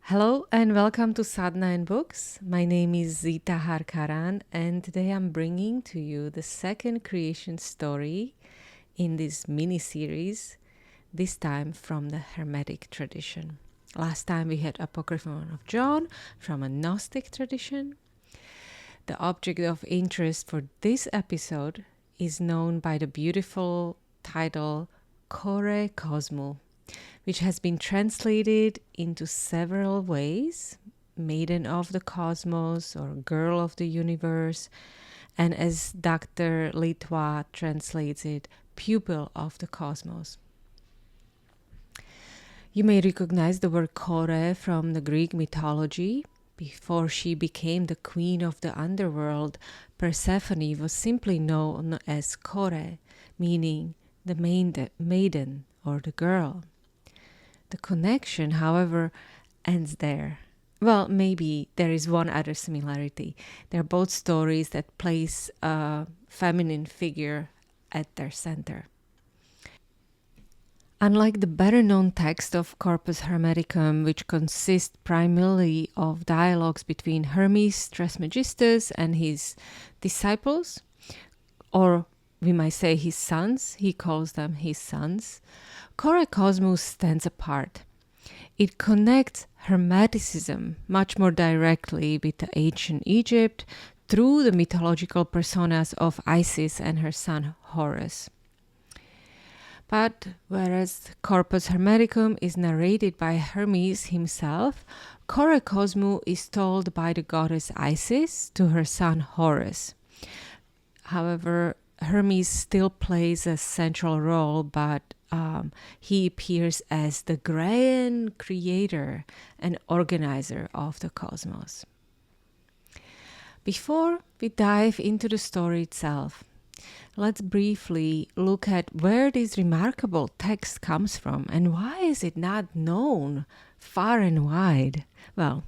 Hello and welcome to Sadhana and Books. My name is Zita Harkaran, and today I'm bringing to you the second creation story in this mini series, this time from the Hermetic tradition. Last time we had Apocryphon of John from a Gnostic tradition. The object of interest for this episode is known by the beautiful title Kosmou, which has been translated into several ways: Maiden of the Cosmos or Girl of the Universe, and as Dr. Litwa translates it, Pupil of the Cosmos. You may recognize the word Kore from the Greek mythology. Before she became the queen of the underworld, Persephone was simply known as Kore, meaning the maiden or the girl. The connection, however, ends there. Well, maybe there is one other similarity. They're both stories that place a feminine figure at their center. Unlike the better-known text of Corpus Hermeticum, which consists primarily of dialogues between Hermes Trismegistus and his disciples, or we might say his sons, he calls them his sons, Kosmou stands apart. It connects Hermeticism much more directly with the ancient Egypt through the mythological personas of Isis and her son Horus. But whereas Corpus Hermeticum is narrated by Hermes himself, Kosmou is told by the goddess Isis to her son Horus. However, Hermes still plays a central role, but he appears as the grand creator and organizer of the cosmos. Before we dive into the story itself, let's briefly look at where this remarkable text comes from and why is it not known far and wide. Well,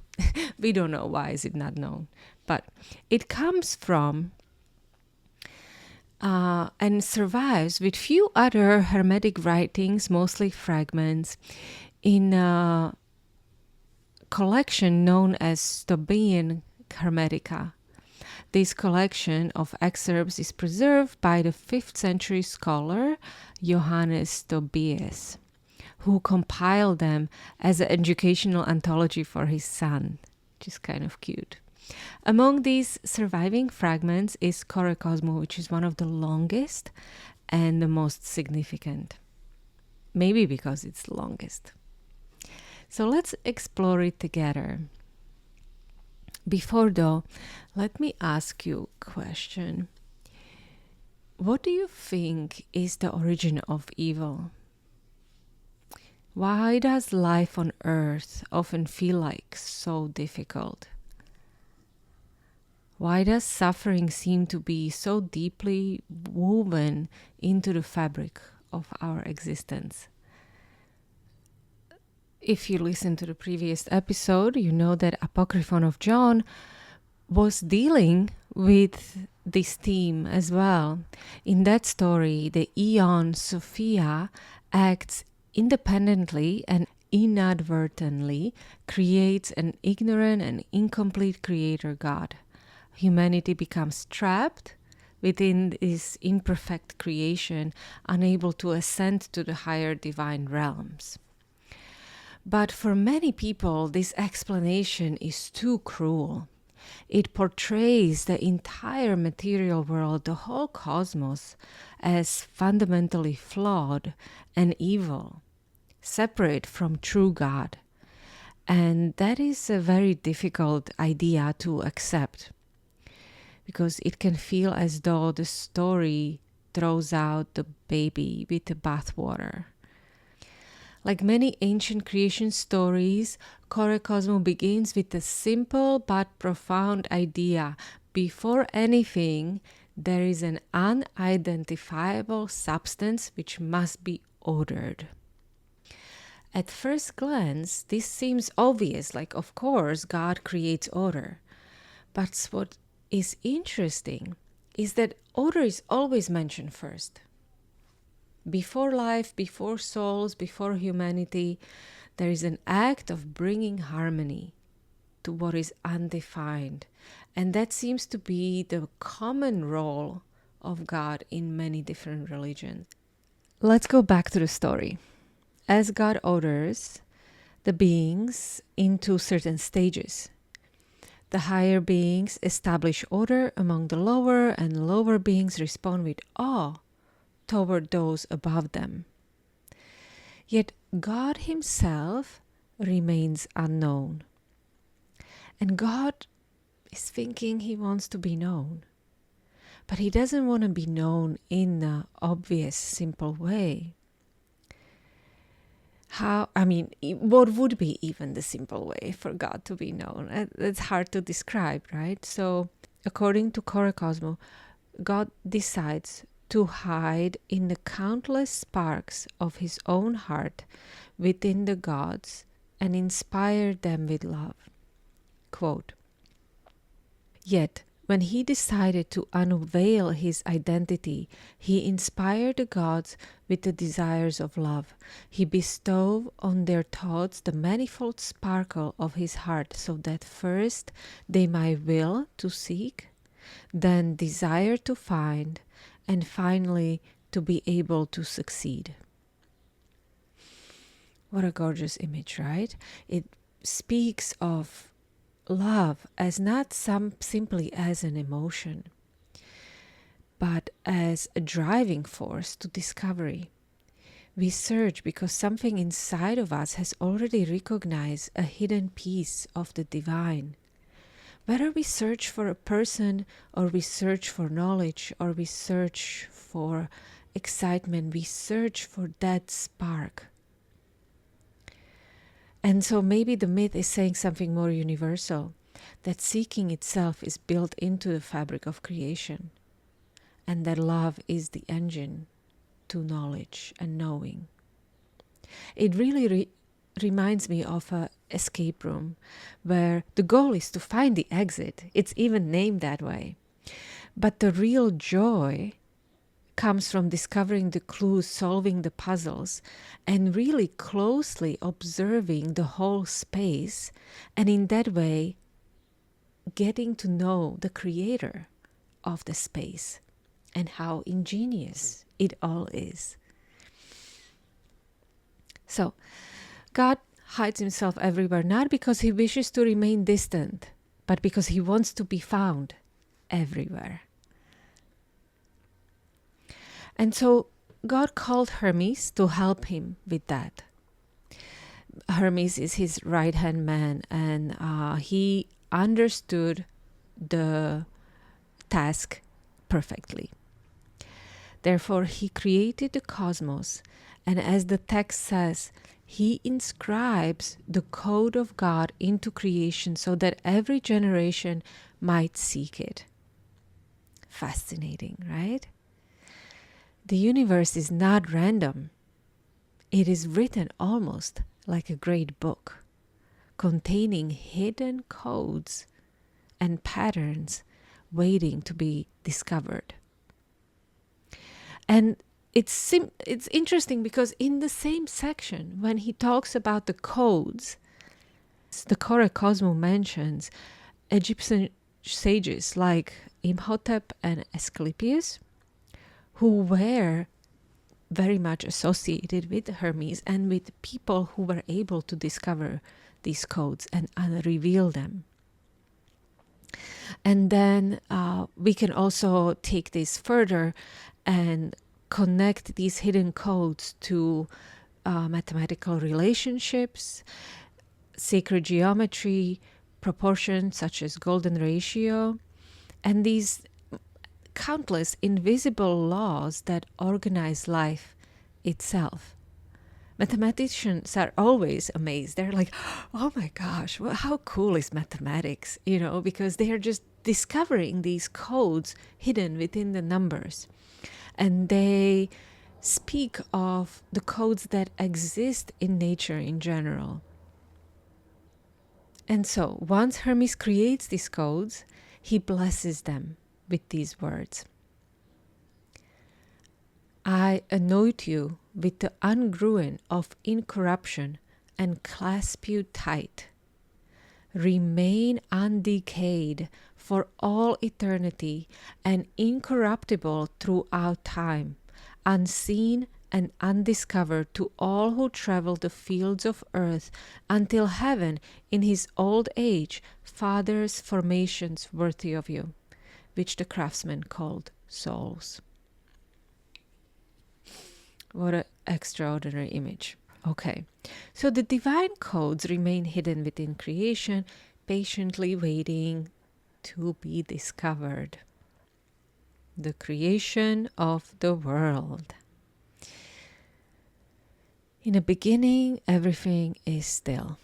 we don't know why is it not known, but it comes from and survives with few other Hermetic writings, mostly fragments, in a collection known as Stobaean Hermetica. This collection of excerpts is preserved by the 5th century scholar Johannes Stobaeus, who compiled them as an educational anthology for his son, which is kind of cute. Among these surviving fragments is Kosmou, which is one of the longest and the most significant. Maybe because it's the longest. So let's explore it together. Before though, let me ask you a question. What do you think is the origin of evil? Why does life on Earth often feel like so difficult? Why does suffering seem to be so deeply woven into the fabric of our existence? If you listen to the previous episode, you know that Apocryphon of John was dealing with this theme as well. In that story, the Aeon Sophia acts independently and inadvertently creates an ignorant and incomplete creator god. Humanity becomes trapped within this imperfect creation, unable to ascend to the higher divine realms. But for many people, this explanation is too cruel. It portrays the entire material world, the whole cosmos, as fundamentally flawed and evil, separate from true God. And that is a very difficult idea to accept, because it can feel as though the story throws out the baby with the bathwater. Like many ancient creation stories, Kosmou begins with a simple but profound idea. Before anything, there is an unidentifiable substance which must be ordered. At first glance, this seems obvious, like of course God creates order. But what is interesting is that order is always mentioned first. Before life, before souls, before humanity, there is an act of bringing harmony to what is undefined. And that seems to be the common role of God in many different religions. Let's go back to the story. As God orders the beings into certain stages, the higher beings establish order among the lower, and lower beings respond with awe toward those above them. Yet God himself remains unknown. And God is thinking he wants to be known. But he doesn't want to be known in an obvious, simple way. What would be even the simple way for God to be known? It's hard to describe, right? So, according to Kosmou, God decides to hide in the countless sparks of his own heart within the gods and inspire them with love. Quote, "Yet, when he decided to unveil his identity, he inspired the gods with the desires of love. He bestowed on their thoughts the manifold sparkle of his heart, so that first they might will to seek, then desire to find, and finally to be able to succeed." What a gorgeous image, right? It speaks of love as not simply as an emotion, but as a driving force to discovery. We search because something inside of us has already recognized a hidden piece of the divine. Whether we search for a person, or we search for knowledge, or we search for excitement, we search for that spark. And so maybe the myth is saying something more universal, that seeking itself is built into the fabric of creation, and that love is the engine to knowledge and knowing. It really reminds me of an escape room where the goal is to find the exit. It's even named that way. But the real joy comes from discovering the clues, solving the puzzles, and really closely observing the whole space, and in that way getting to know the creator of the space and how ingenious it all is. So, God hides himself everywhere, not because he wishes to remain distant, but because he wants to be found everywhere. And so God called Hermes to help him with that. Hermes is his right-hand man, and he understood the task perfectly. Therefore, he created the cosmos, and as the text says, he inscribes the code of God into creation so that every generation might seek it. Fascinating, right? The universe is not random. It is written almost like a great book, containing hidden codes and patterns waiting to be discovered. And it's interesting because in the same section, when he talks about the codes, the Kosmou mentions Egyptian sages like Imhotep and Asclepius, who were very much associated with Hermes and with people who were able to discover these codes and reveal them. And then we can also take this further and connect these hidden codes to mathematical relationships, sacred geometry, proportions such as golden ratio, and these countless invisible laws that organize life itself. Mathematicians are always amazed. They're like, oh my gosh, how cool is mathematics? Because they are just discovering these codes hidden within the numbers. And they speak of the codes that exist in nature in general. And so once Hermes creates these codes, he blesses them with these words. I anoint you with the unguent of incorruption and clasp you tight. Remain undecayed for all eternity and incorruptible throughout time, unseen and undiscovered to all who travel the fields of earth, until heaven in his old age fathers formations worthy of you, which the craftsman called souls. What an extraordinary image. Okay, so the divine codes remain hidden within creation, patiently waiting to be discovered. The creation of the world. In the beginning, everything is still.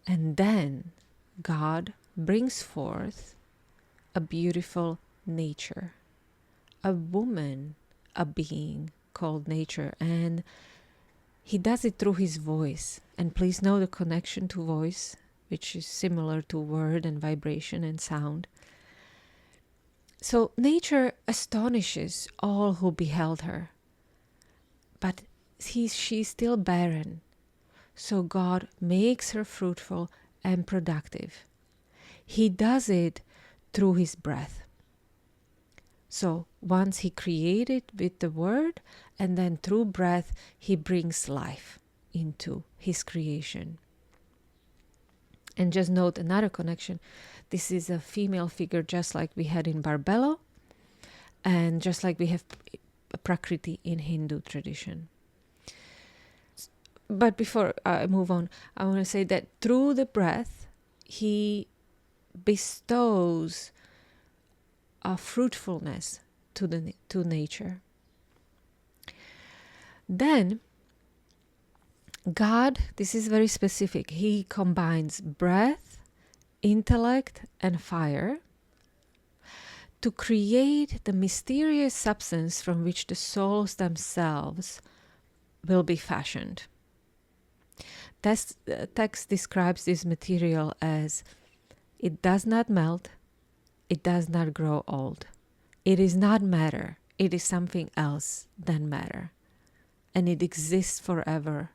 And then God brings forth a beautiful nature, a woman, a being called nature, and he does it through his voice. And please know the connection to voice, which is similar to word and vibration and sound. So nature astonishes all who beheld her, but she's still barren. So God makes her fruitful and productive. He does it through his breath. So once he created with the word, and then through breath, he brings life into his creation. And just note another connection. This is a female figure just like we had in Barbello, and just like we have Prakriti in Hindu tradition. But before I move on, I want to say that through the breath, he bestows a fruitfulness to nature. Then God, this is very specific, he combines breath, intellect, and fire to create the mysterious substance from which the souls themselves will be fashioned. Text describes this material as it does not melt, it does not grow old. It is not matter, it is something else than matter. And it exists forever.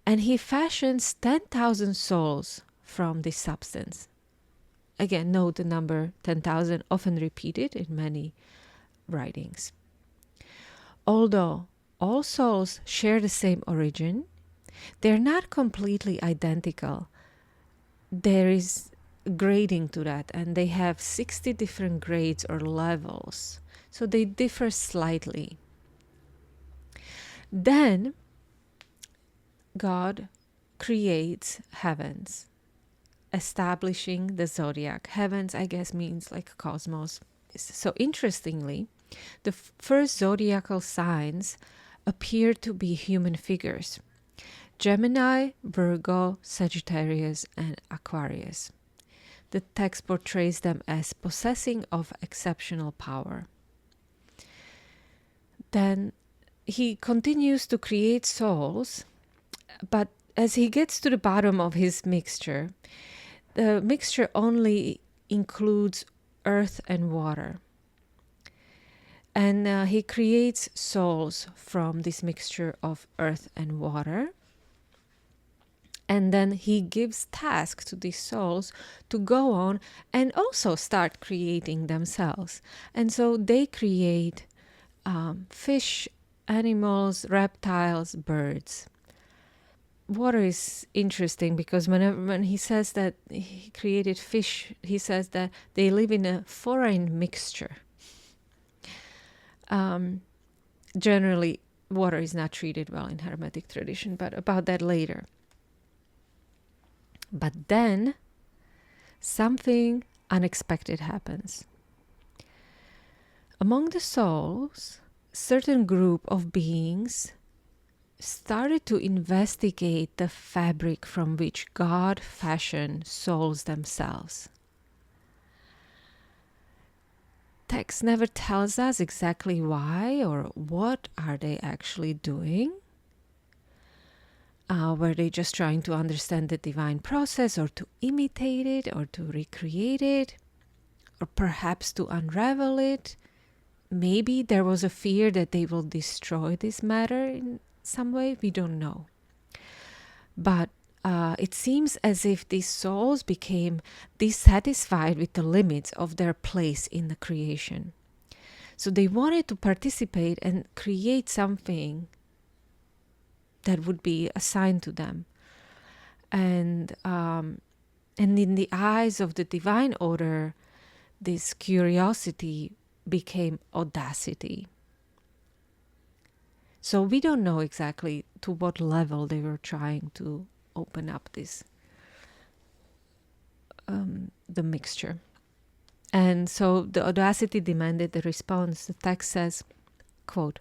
And he fashions 10,000 souls from this substance. Again, note the number 10,000 often repeated in many writings. Although all souls share the same origin, they're not completely identical. There is grading to that, and they have 60 different grades or levels. So they differ slightly. Then God creates heavens, establishing the zodiac. Heavens, I guess, means like cosmos. So interestingly, the first zodiacal signs appear to be human figures: Gemini, Virgo, Sagittarius, and Aquarius. The text portrays them as possessing of exceptional power. Then he continues to create souls, but as he gets to the bottom of his mixture, the mixture only includes earth and water. And he creates souls from this mixture of earth and water. And then he gives tasks to these souls to go on and also start creating themselves. And so they create fish, animals, reptiles, birds. Water is interesting because when he says that he created fish, he says that they live in a foreign mixture. Generally, water is not treated well in Hermetic tradition, but about that later. But then something unexpected happens. Among the souls, a certain group of beings started to investigate the fabric from which God fashioned souls themselves. Text never tells us exactly why or what are they actually doing. Were they just trying to understand the divine process, or to imitate it, or to recreate it, or perhaps to unravel it? maybe there was a fear that they will destroy this matter in some way. We don't know. But it seems as if these souls became dissatisfied with the limits of their place in the creation. So they wanted to participate and create something that would be assigned to them. And in the eyes of the divine order, this curiosity became audacity. So we don't know exactly to what level they were trying to open up this, the mixture. And so the audacity demanded the response. The text says, quote,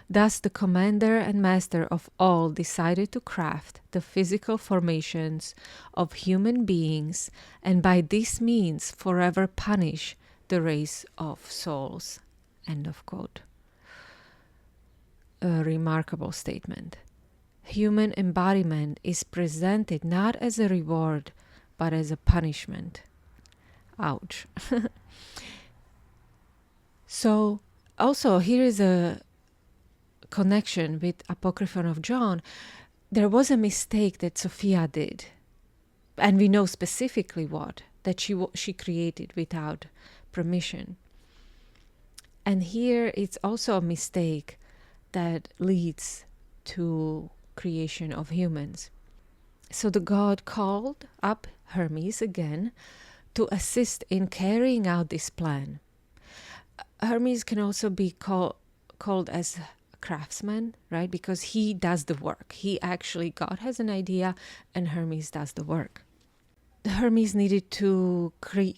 "Thus the commander and master of all decided to craft the physical formations of human beings and by this means forever punish the race of souls." End of quote. A remarkable statement. Human embodiment is presented not as a reward, but as a punishment. Ouch. So, also, here is a connection with Apocryphon of John. There was a mistake that Sophia did, and we know specifically what, that she created without permission. And here it's also a mistake that leads to creation of humans. So the god called up Hermes again to assist in carrying out this plan. Hermes can also be called as a craftsman, right? Because he does the work. God has an idea and Hermes does the work. Hermes needed to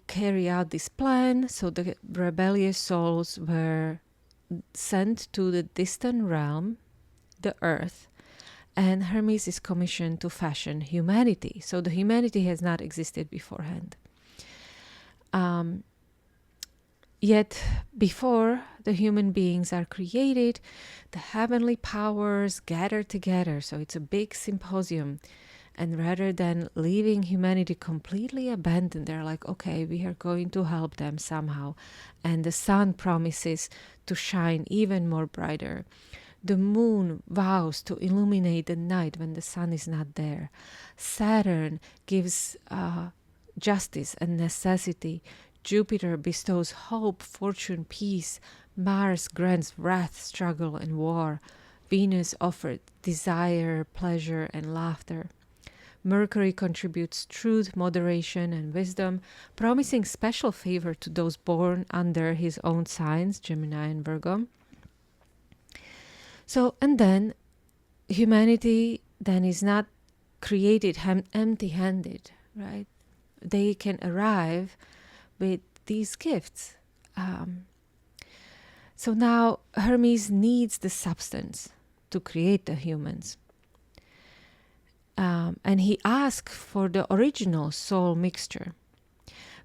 carry out this plan, so the rebellious souls were sent to the distant realm, the earth, and Hermes is commissioned to fashion humanity. So the humanity has not existed beforehand. Yet before the human beings are created, the heavenly powers gather together. So it's a big symposium. And rather than leaving humanity completely abandoned, they're like, okay, we are going to help them somehow. And the sun promises to shine even more brighter. The moon vows to illuminate the night when the sun is not there. Saturn gives justice and necessity. Jupiter bestows hope, fortune, peace. Mars grants wrath, struggle, and war. Venus offers desire, pleasure, and laughter. Mercury contributes truth, moderation, and wisdom, promising special favor to those born under his own signs, Gemini and Virgo. So, and then humanity then is not created empty-handed, right? They can arrive with these gifts. So now Hermes needs the substance to create the humans. And he asks for the original soul mixture.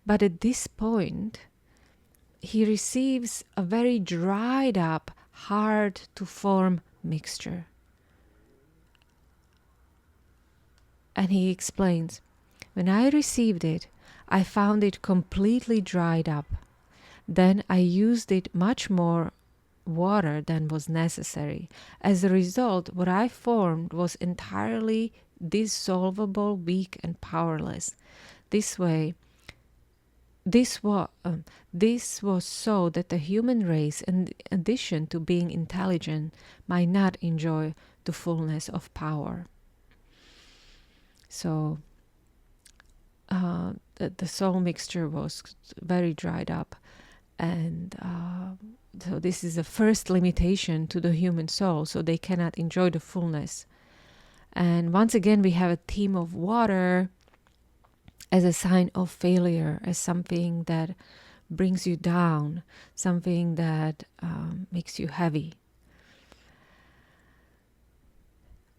But at this point, he receives a very dried up, hard to form mixture. And he explains, "When I received it, I found it completely dried up. Then I used it much more water than was necessary. As a result, what I formed was entirely dissolvable, weak, and powerless. This was so that the human race, in addition to being intelligent, might not enjoy the fullness of power." So the soul mixture was very dried up, and so this is the first limitation to the human soul, so they cannot enjoy the fullness. And once again, we have a theme of water as a sign of failure, as something that brings you down, something that makes you heavy.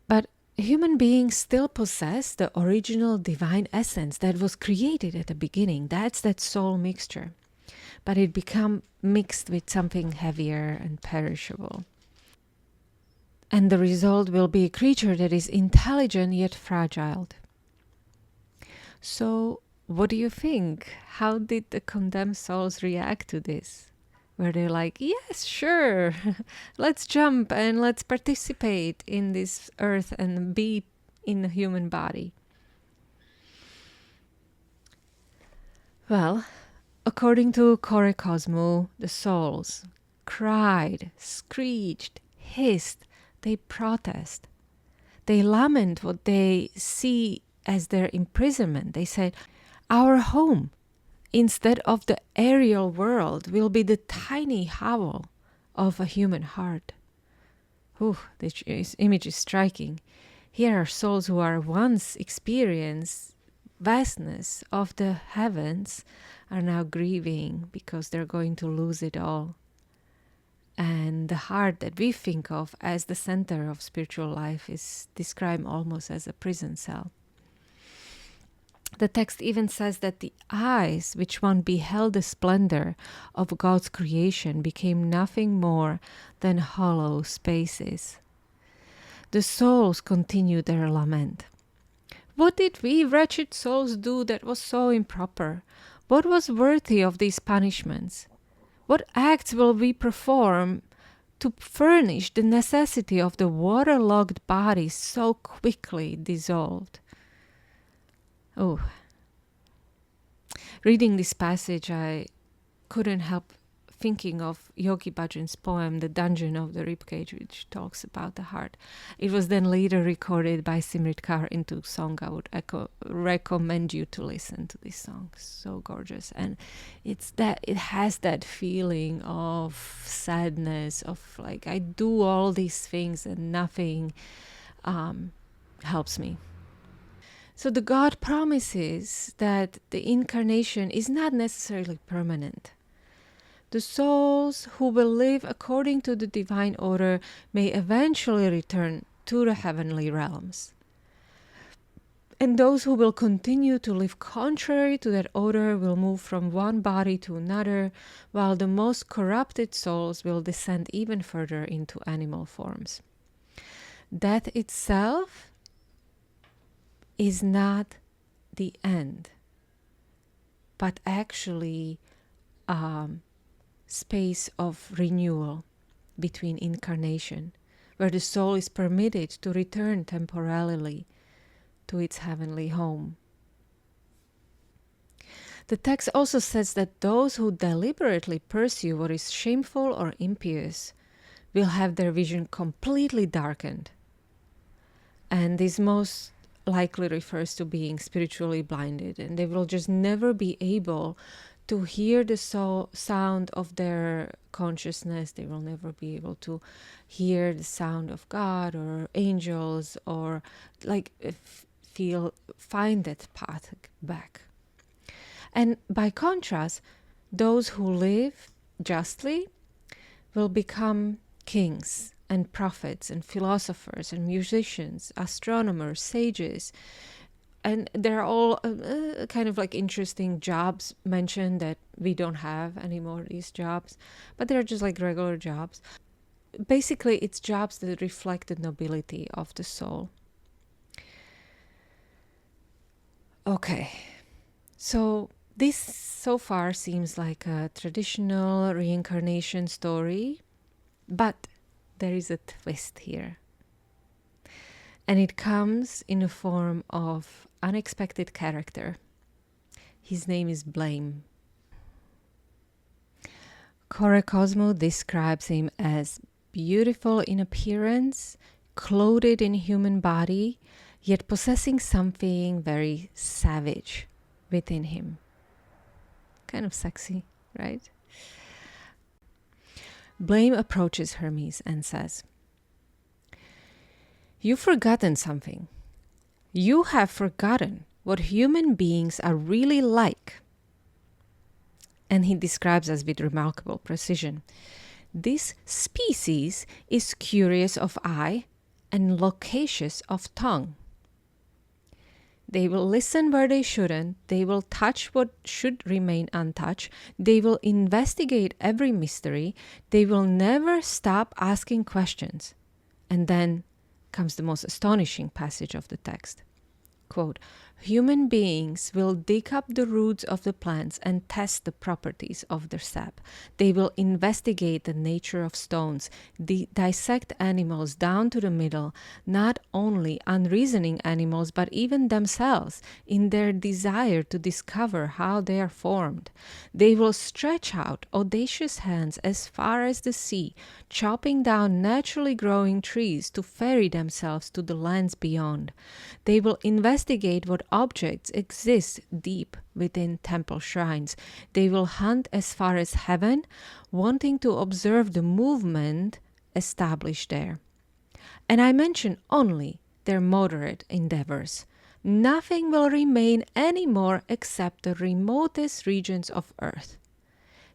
But human beings still possess the original divine essence that was created at the beginning. That's that soul mixture. But it become mixed with something heavier and perishable. And the result will be a creature that is intelligent yet fragile. So, what do you think? How did the condemned souls react to this where they're like, yes, sure, let's jump and let's participate in this earth and be in a human body. Well, according to Kosmou, the souls cried, screeched, hissed, they protest. They lament what they see as their imprisonment. They said, our home, instead of the aerial world, will be the tiny hovel of a human heart. This image is striking. Here are souls who are once experienced vastness of the heavens are now grieving because they're going to lose it all. And the heart that we think of as the center of spiritual life is described almost as a prison cell. The text even says that the eyes which one beheld the splendor of God's creation became nothing more than hollow spaces. The souls continue their lament. What did we wretched souls do that was so improper? What was worthy of these punishments? What acts will we perform to furnish the necessity of the waterlogged body so quickly dissolved? Oh, reading this passage, I couldn't help thinking of Yogi Bhajan's poem, The Dungeon of the Ribcage, which talks about the heart. It was then later recorded by Simrit into song. I would recommend you to listen to this song. So gorgeous. And it has that feeling of sadness, of like, I do all these things and nothing helps me. So the God promises that the incarnation is not necessarily permanent. The souls who will live according to the divine order may eventually return to the heavenly realms. And those who will continue to live contrary to that order will move from one body to another, while the most corrupted souls will descend even further into animal forms. Death itself is not the end, but actually space of renewal between incarnation, where the soul is permitted to return temporarily to its heavenly home. The text also says that those who deliberately pursue what is shameful or impious will have their vision completely darkened. And this most likely refers to being spiritually blinded, and they will just never be able to hear the sound of their consciousness. They will never be able to hear the sound of God or angels, or find that path back. And by contrast, those who live justly will become kings and prophets and philosophers and musicians, astronomers, sages. And there are all kind of like interesting jobs mentioned that we don't have anymore, these jobs, but they're just like regular jobs. Basically, it's jobs that reflect the nobility of the soul. Okay, so this so far seems like a traditional reincarnation story, but there is a twist here. And it comes in the form of unexpected character. His name is Blame. Kosmou describes him as beautiful in appearance, clothed in human body, yet possessing something very savage within him. Kind of sexy, right? Blame approaches Hermes and says, "You've forgotten something. You have forgotten what human beings are really like." And he describes us with remarkable precision. "This species is curious of eye and loquacious of tongue. They will listen where they shouldn't. They will touch what should remain untouched. They will investigate every mystery. They will never stop asking questions." And then comes the most astonishing passage of the text. quote, human beings will dig up the roots of the plants and test the properties of their sap. They will investigate the nature of stones, dissect animals down to the middle, not only unreasoning animals, but even themselves, in their desire to discover how they are formed. They will stretch out audacious hands as far as the sea, chopping down naturally growing trees to ferry themselves to the lands beyond. They will investigate what objects exist deep within temple shrines. They will hunt as far as heaven, wanting to observe the movement established there. And I mention only their moderate endeavors. Nothing will remain any more except the remotest regions of earth.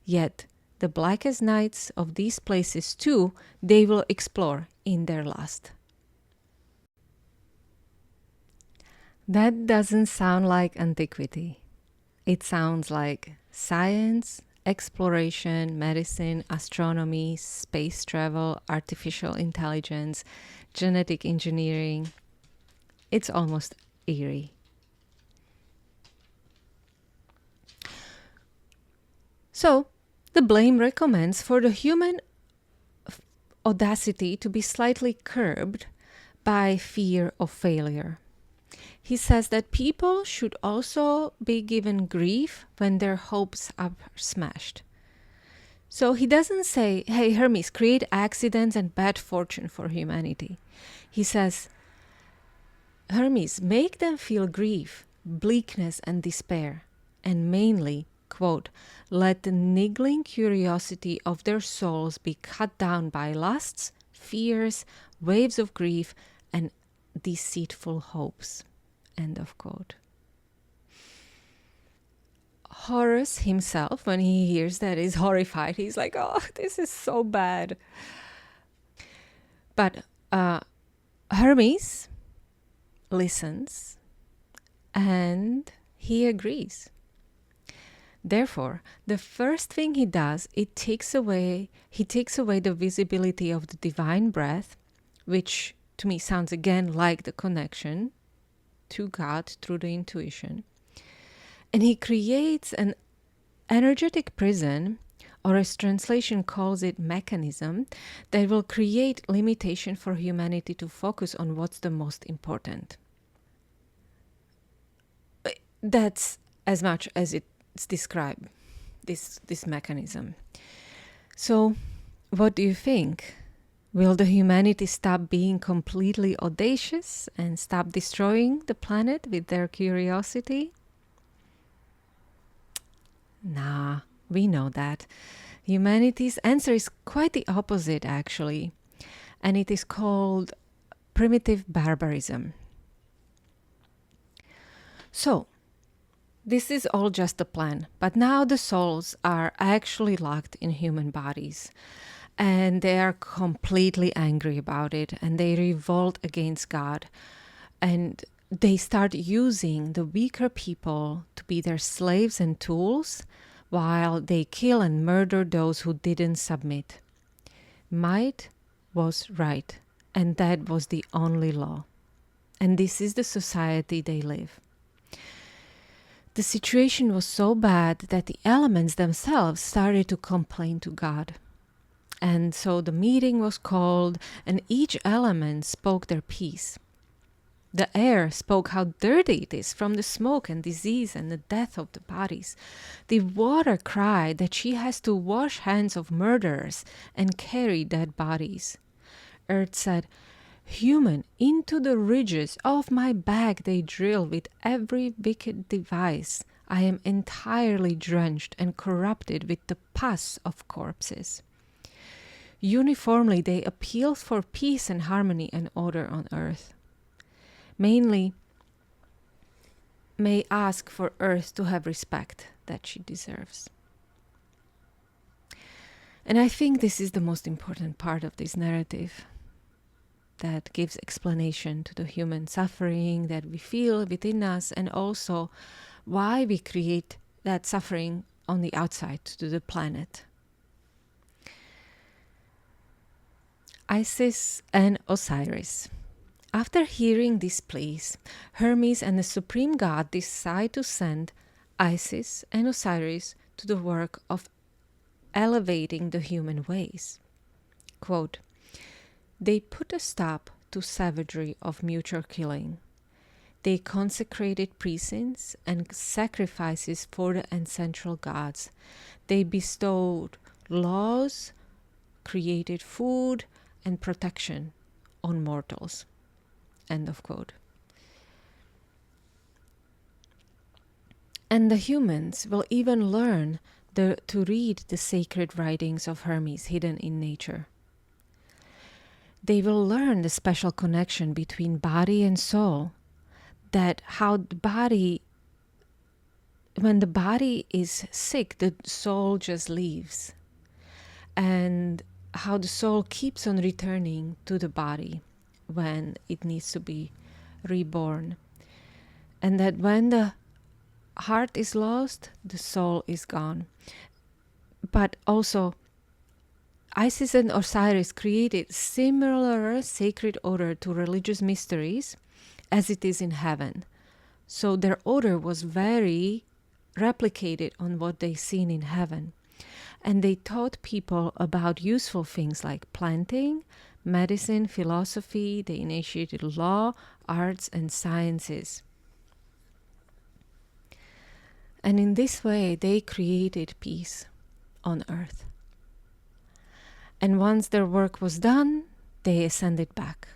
Yet the blackest nights of these places too they will explore in their lust. That doesn't sound like antiquity. It sounds like science, exploration, medicine, astronomy, space travel, artificial intelligence, genetic engineering. It's almost eerie. So, the blame recommends for the human audacity to be slightly curbed by fear of failure. He says that people should also be given grief when their hopes are smashed. So he doesn't say, hey, Hermes, create accidents and bad fortune for humanity. He says, Hermes, make them feel grief, bleakness, and despair, and mainly, quote, let the niggling curiosity of their souls be cut down by lusts, fears, waves of grief, and deceitful hopes. End of quote. Horus himself, when he hears that, is horrified. He's like, oh, this is so bad. But Hermes listens and he agrees. Therefore, the first thing he does, he takes away the visibility of the divine breath, which to me sounds again like the connection to God through the intuition. And he creates an energetic prison, or as translation calls it, mechanism, that will create limitation for humanity to focus on what's the most important. That's as much as it's described, this mechanism. So, what do you think? Will the humanity stop being completely audacious and stop destroying the planet with their curiosity? Nah, we know that. Humanity's answer is quite the opposite, actually. And it is called primitive barbarism. So, this is all just a plan, but now the souls are actually locked in human bodies. And they are completely angry about it, and they revolt against God. And they start using the weaker people to be their slaves and tools, while they kill and murder those who didn't submit. Might was right, and that was the only law. And this is the society they live. The situation was so bad that the elements themselves started to complain to God. And so the meeting was called, and each element spoke their piece. The air spoke how dirty it is from the smoke and disease and the death of the bodies. The water cried that she has to wash hands of murderers and carry dead bodies. Earth said, human, into the ridges of my back they drill with every wicked device. I am entirely drenched and corrupted with the pus of corpses. Uniformly, they appeal for peace and harmony and order on earth. Mainly, may ask for earth to have respect that she deserves. And I think this is the most important part of this narrative that gives explanation to the human suffering that we feel within us, and also why we create that suffering on the outside to the planet. Isis and Osiris. After hearing these pleas, Hermes and the supreme god decide to send Isis and Osiris to the work of elevating the human ways. Quote, they put a stop to savagery of mutual killing. They consecrated precincts and sacrifices for the ancestral gods. They bestowed laws, created food, and protection on mortals. End of quote. And the humans will even learn to read the sacred writings of Hermes hidden in nature. They will learn the special connection between body and soul, that how the body, when the body is sick, the soul just leaves, and how the soul keeps on returning to the body when it needs to be reborn, and that when the heart is lost, the soul is gone. But also, Isis and Osiris created similar sacred order to religious mysteries as it is in heaven. So their order was very replicated on what they seen in heaven. And they taught people about useful things like planting, medicine, philosophy. They initiated law, arts, and sciences. And in this way, they created peace on earth. And once their work was done, they ascended back.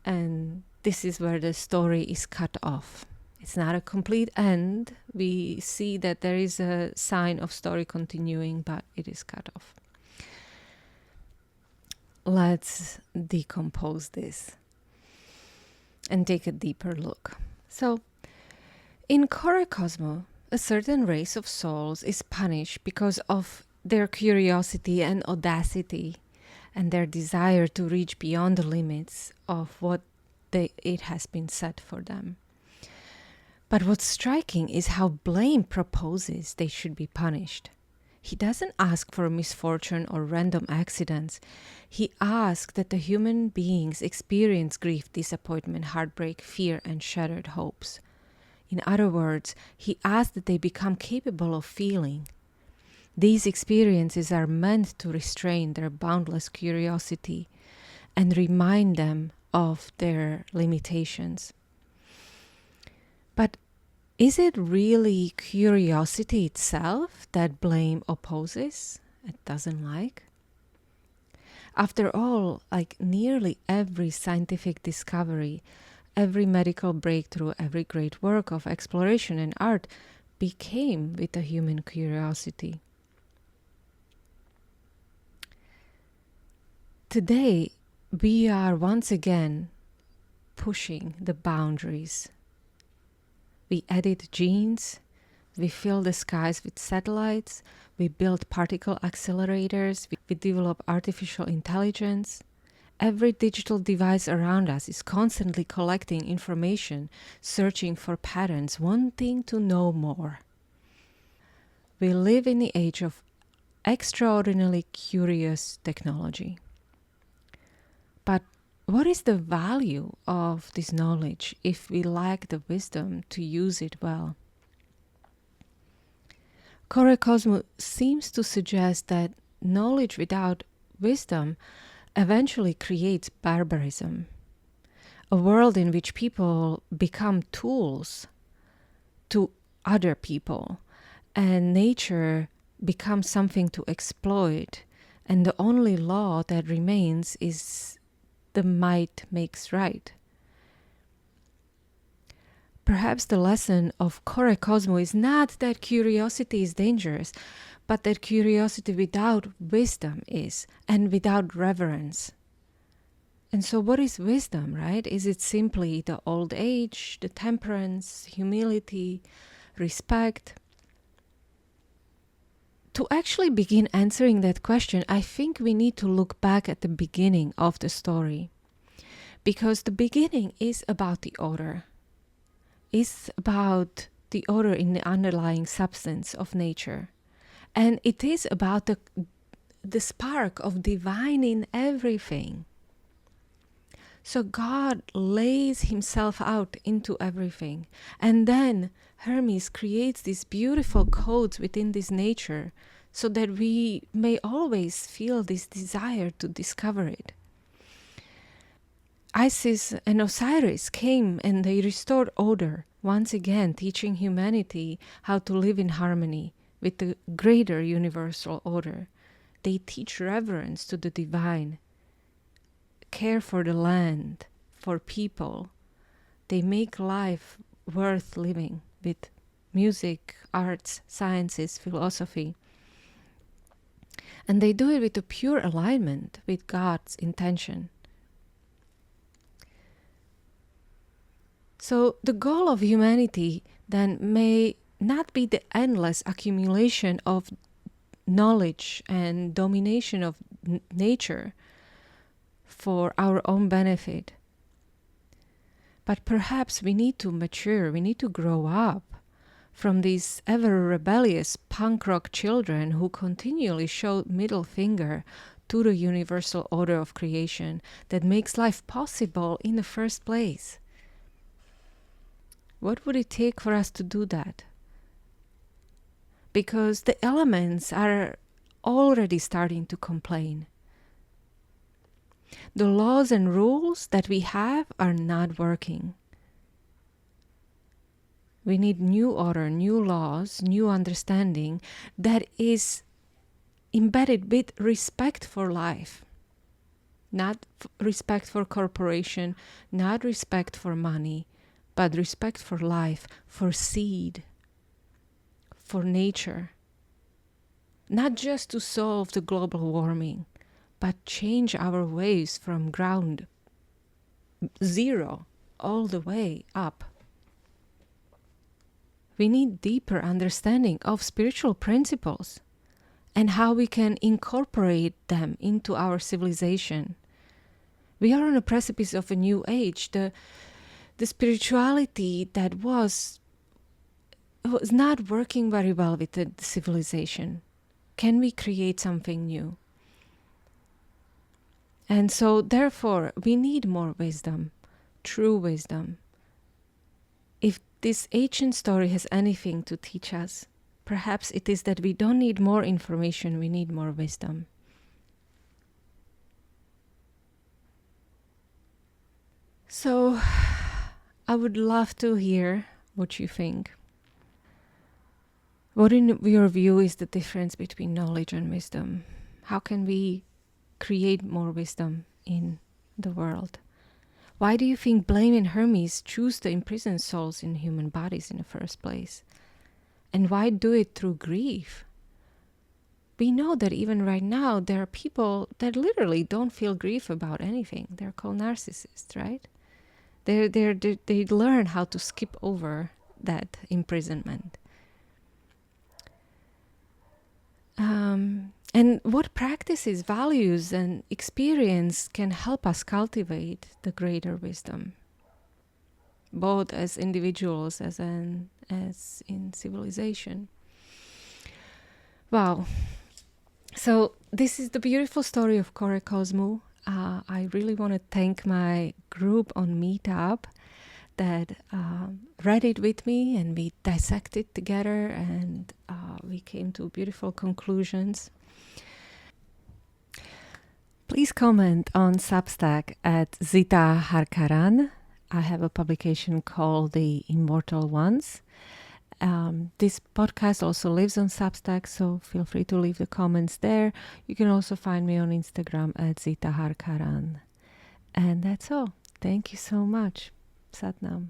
And this is where the story is cut off. It's not a complete end. We see that there is a sign of story continuing, but it is cut off. Let's decompose this and take a deeper look. So, in Kosmou, a certain race of souls is punished because of their curiosity and audacity and their desire to reach beyond the limits of what it has been set for them. But what's striking is how Blame proposes they should be punished. He doesn't ask for misfortune or random accidents. He asks that the human beings experience grief, disappointment, heartbreak, fear, and shattered hopes. In other words, he asks that they become capable of feeling. These experiences are meant to restrain their boundless curiosity and remind them of their limitations. But is it really curiosity itself that Blame opposes, it doesn't like? After all, like nearly every scientific discovery, every medical breakthrough, every great work of exploration and art became with a human curiosity. Today, we are once again pushing the boundaries. We edit genes, we fill the skies with satellites, we build particle accelerators, we develop artificial intelligence. Every digital device around us is constantly collecting information, searching for patterns, wanting to know more. We live in the age of extraordinarily curious technology. But what is the value of this knowledge if we lack the wisdom to use it well? Kosmou seems to suggest that knowledge without wisdom eventually creates barbarism, a world in which people become tools to other people, and nature becomes something to exploit, and the only law that remains is the might makes right. Perhaps the lesson of Kosmou is not that curiosity is dangerous, but that curiosity without wisdom is, and without reverence. And so what is wisdom, right? Is it simply the old age, the temperance, humility, respect? To actually begin answering that question, I think we need to look back at the beginning of the story. Because the beginning is about the order. It's about the order in the underlying substance of nature. And it is about the spark of divine in everything. So God lays himself out into everything. And then Hermes creates these beautiful codes within this nature so that we may always feel this desire to discover it. Isis and Osiris came and they restored order, once again teaching humanity how to live in harmony with the greater universal order. They teach reverence to the divine, care for the land, for people. They make life worth living with music, arts, sciences, philosophy. And they do it with a pure alignment with God's intention. So the goal of humanity then may not be the endless accumulation of knowledge and domination of nature for our own benefit. But perhaps we need to mature, we need to grow up from these ever rebellious punk rock children who continually show middle finger to the universal order of creation that makes life possible in the first place. What would it take for us to do that? Because the elements are already starting to complain. The laws and rules that we have are not working. We need new order, new laws, new understanding that is embedded with respect for life. Not respect for corporation, not respect for money, but respect for life, for seed, for nature. Not just to solve the global warming, but change our ways from ground zero all the way up. We need deeper understanding of spiritual principles and how we can incorporate them into our civilization. We are on a precipice of a new age. The spirituality that was not working very well with the civilization. Can we create something new? And so therefore we need more wisdom, true wisdom. If this ancient story has anything to teach us, perhaps it is that we don't need more information, we need more wisdom. So I would love to hear what you think. What in your view is the difference between knowledge and wisdom? How can we create more wisdom in the world? Why do you think Blame and Hermes choose to imprison souls in human bodies in the first place? And why do it through grief? We know that even right now there are people that literally don't feel grief about anything. They're called narcissists, right? They learn how to skip over that imprisonment. And what practices, values, and experience can help us cultivate the greater wisdom, both as individuals as in civilization? Wow. So this is the beautiful story of Kosmou. I really want to thank my group on Meetup that read it with me, and we dissected together, and we came to beautiful conclusions. Please comment on Substack at Zita Harkaran. I have a publication called The Immortal Ones. This podcast also lives on Substack, so feel free to leave the comments there. You can also find me on Instagram at Zita Harkaran. And that's all. Thank you so much. Satnam.